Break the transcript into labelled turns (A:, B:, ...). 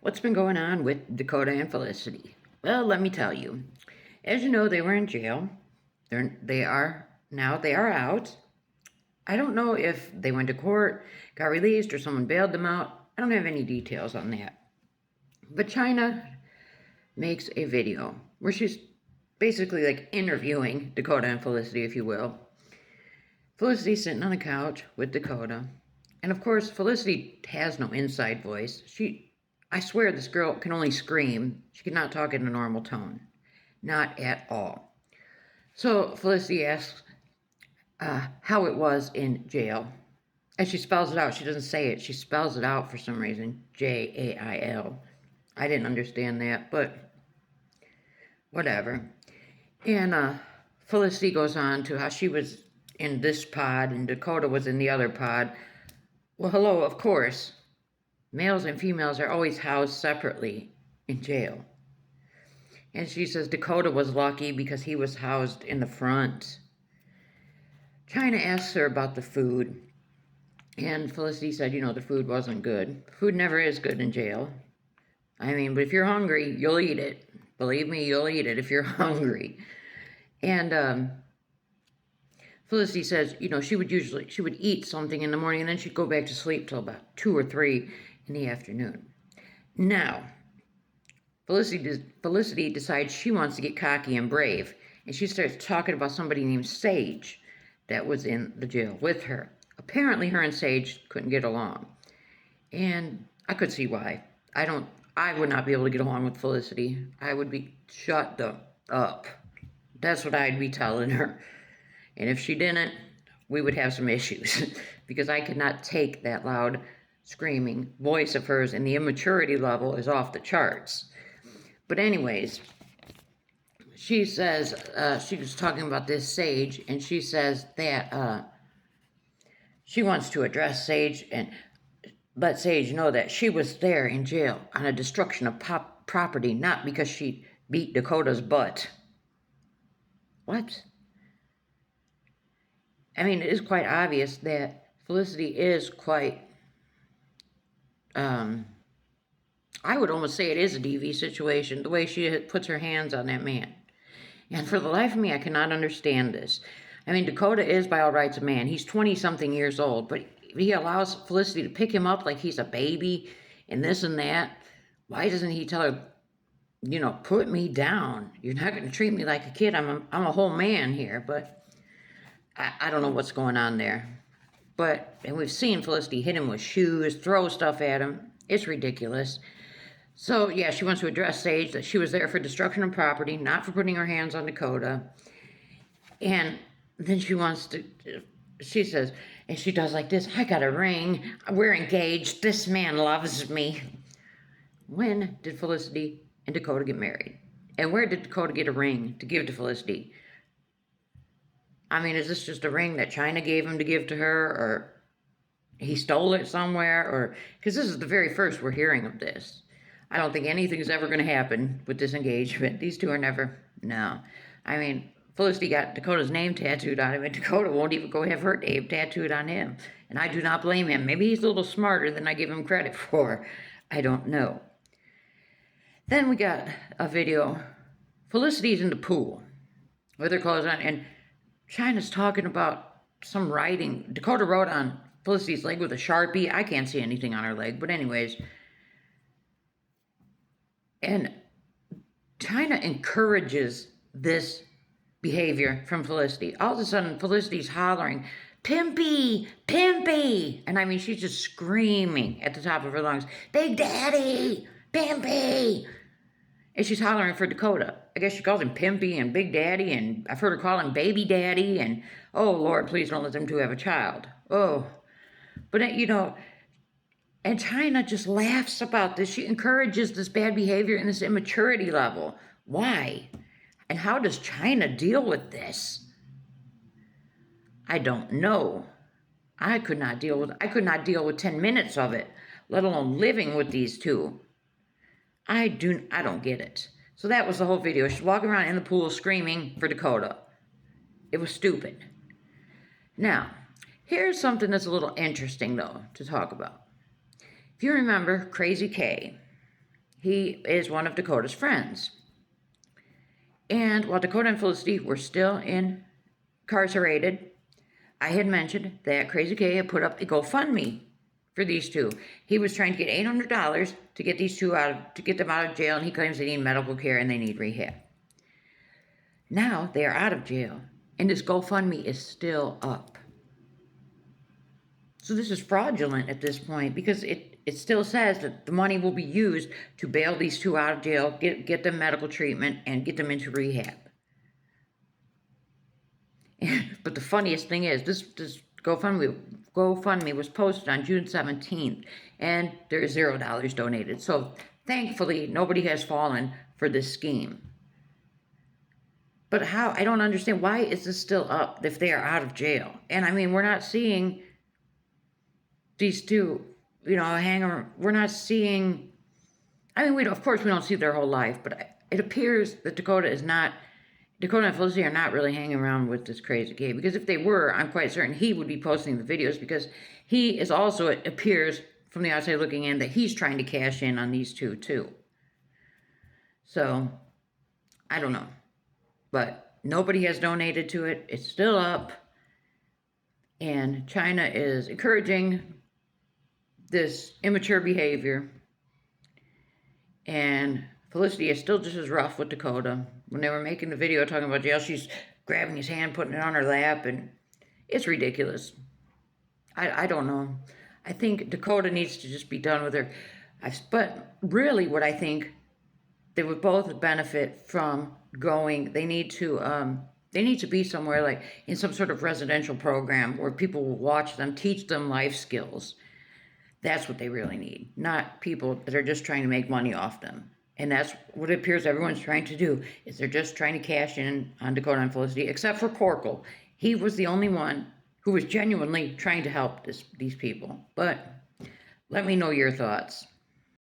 A: What's been going on with Dakota and Felicity? Well, let me tell you. As you know, they were in jail. They are out. I don't know if they went to court, got released, or someone bailed them out. I don't have any details on that. But Chynna makes a video where she's basically like interviewing Dakota and Felicity, if you will. Felicity's sitting on the couch with Dakota. And of course, Felicity has no inside voice. I swear this girl can only scream. She cannot talk in a normal tone. Not at all. So Felicity asks how it was in jail. And she spells it out. She doesn't say it. She spells it out for some reason. Jail. I didn't understand that, but whatever. And Felicity goes on to how she was in this pod and Dakota was in the other pod. Well, hello, of course. Males and females are always housed separately in jail. And she says Dakota was lucky because he was housed in the front. Chynna asks her about the food. And Felicity said, the food wasn't good. Food never is good in jail. I mean, but if you're hungry, you'll eat it. Believe me, you'll eat it if you're hungry. And Felicity says, she would eat something in the morning and then she'd go back to sleep till about 2 or 3 in the afternoon. Now, Felicity decides she wants to get cocky and brave, and she starts talking about somebody named Sage that was in the jail with her. Apparently, her and Sage couldn't get along, and I could see why. I would not be able to get along with Felicity. I would be shut up. That's what I'd be telling her. And if she didn't, we would have some issues because I could not take that loud screaming voice of hers, and the immaturity level is off the charts. But anyways, she says, she was talking about this Sage, and she says that she wants to address Sage and let Sage know that she was there in jail on a destruction of property, not because she beat Dakota's butt. What? I mean, it is quite obvious that Felicity is quite, I would almost say it is a DV situation, the way she puts her hands on that man. And for the life of me, I cannot understand this. I mean, Dakota is by all rights a man. He's 20-something years old, but he allows Felicity to pick him up like he's a baby and this and that. Why doesn't he tell her, put me down? You're not going to treat me like a kid. I'm a whole man here, but I don't know what's going on there. And we've seen Felicity hit him with shoes, throw stuff at him. It's ridiculous. So, yeah, she wants to address Sage that she was there for destruction of property, not for putting her hands on Dakota. And then she says, and she does like this, I got a ring, we're engaged, this man loves me. When did Felicity and Dakota get married? And where did Dakota get a ring to give to Felicity? I mean, is this just a ring that Chynna gave him to give to her, or he stole it somewhere, or because this is the very first we're hearing of this. I don't think anything's ever going to happen with this engagement. These two are never, no. I mean, Felicity got Dakota's name tattooed on him, and Dakota won't even go have her name tattooed on him. And I do not blame him. Maybe he's a little smarter than I give him credit for. I don't know. Then we got a video. Felicity's in the pool with her clothes on, and Chynna's talking about some writing. Dakota wrote on Felicity's leg with a Sharpie. I can't see anything on her leg, but anyways. And Chynna encourages this behavior from Felicity. All of a sudden, Felicity's hollering, Pimpy, Pimpy. And I mean, she's just screaming at the top of her lungs, Big Daddy, Pimpy. And she's hollering for Dakota. I guess she calls him Pimpy and Big Daddy, and I've heard her call him Baby Daddy, and, oh, Lord, please don't let them two have a child. Oh. But, and Chynna just laughs about this. She encourages this bad behavior and this immaturity level. Why? And how does Chynna deal with this? I don't know. I could not deal with 10 minutes of it, let alone living with these two. I don't get it. So that was the whole video. She's walking around in the pool screaming for Dakota. It was stupid. Now, here's something that's a little interesting, though, to talk about. If you remember Crazy K, He is one of Dakota's friends. And while Dakota and Felicity were still incarcerated, I had mentioned that Crazy K had put up a GoFundMe for these two. He was trying to get $800 to get these two to get them out of jail, and he claims they need medical care and they need rehab. Now they are out of jail, and this GoFundMe is still up. So this is fraudulent at this point, because it still says that the money will be used to bail these two out of jail, get them medical treatment, and get them into rehab. But the funniest thing is, this GoFundMe was posted on June 17th, and there is $0 donated. So thankfully, nobody has fallen for this scheme. But how? I don't understand. Why is this still up if they are out of jail? And I mean, we're not seeing these two, hang around. We're not seeing, I mean, of course we don't see their whole life, but it appears that Dakota and Felicity are not really hanging around with this Crazy K, because if they were, I'm quite certain he would be posting the videos, because he is also, it appears from the outside looking in, that he's trying to cash in on these two too. So, I don't know. But nobody has donated to it. It's still up. And Chynna is encouraging this immature behavior. And Felicity is still just as rough with Dakota. When they were making the video talking about jail, she's grabbing his hand, putting it on her lap, and it's ridiculous. I don't know. I think Dakota needs to just be done with her. But really what I think, they would both benefit from going, they need to be somewhere like in some sort of residential program where people will watch them, teach them life skills. That's what they really need, not people that are just trying to make money off them. And that's what it appears everyone's trying to do, is they're just trying to cash in on Dakota and Felicity, except for Corkle. He was the only one who was genuinely trying to help these people. But let me know your thoughts.